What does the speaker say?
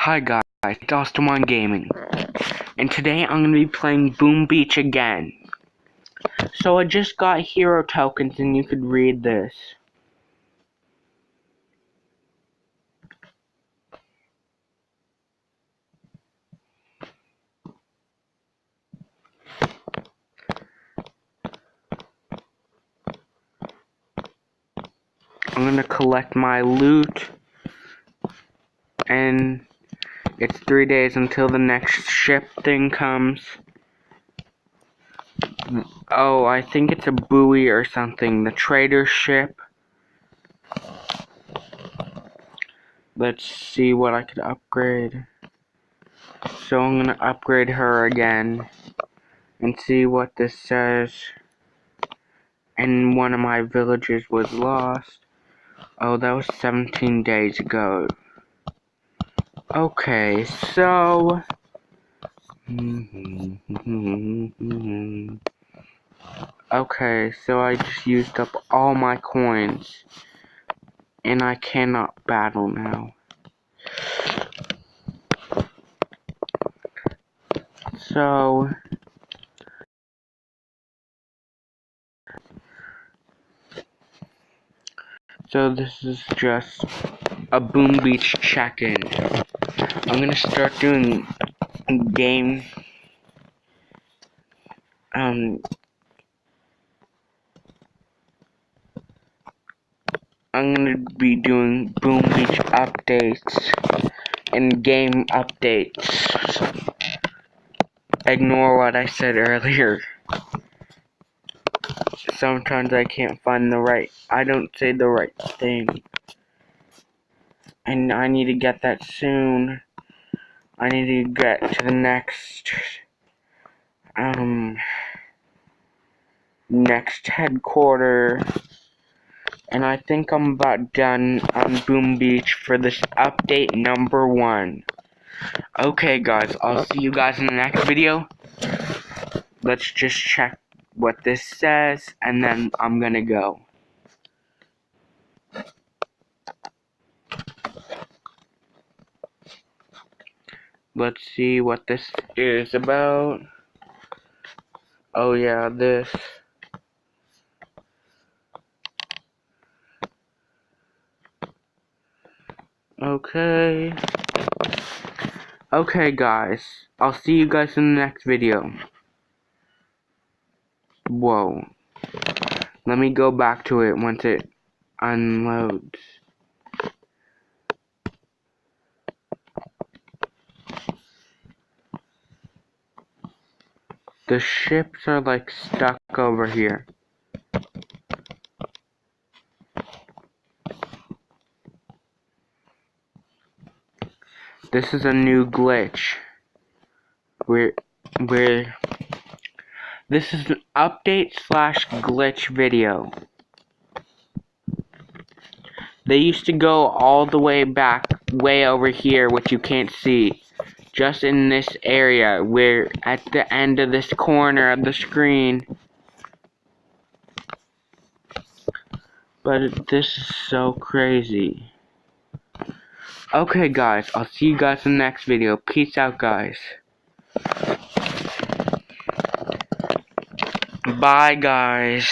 Hi guys, it's Austin1 Gaming, and today I'm going to be playing Boom Beach again. So I just got hero tokens and you could read this. I'm going to collect my loot, and it's 3 days until the next ship thing comes. Oh, I think it's a buoy or something, the trader ship. Let's see what I could upgrade. So I'm going to upgrade her again and see what this says. And one of my villages was lost. Oh, that was 17 days ago. Okay, so... Okay, so I just used up all my coins. And I cannot battle now. So... So this is just a Boom Beach check-in. I'm gonna start doing game... I'm gonna be doing Boom Beach updates and game updates. Ignore what I said earlier. Sometimes I can't find I don't say the right thing. And I need to get that soon. I need to get to the next headquarter. And I think I'm about done on Boom Beach for this update number 1. Okay guys, I'll see you guys in the next video. Let's just check what this says, and then I'm gonna go. Let's see what this is about. Oh yeah, this. Okay. Okay guys, I'll see you guys in the next video. Whoa. Let me go back to it once it unloads. The ships are like stuck over here. This is a new glitch. This is an update / glitch video. They used to go all the way back, way over here, which you can't see. Just in this area, where at the end of this corner of the screen. But this is so crazy. Okay guys, I'll see you guys in the next video. Peace out guys. Bye guys.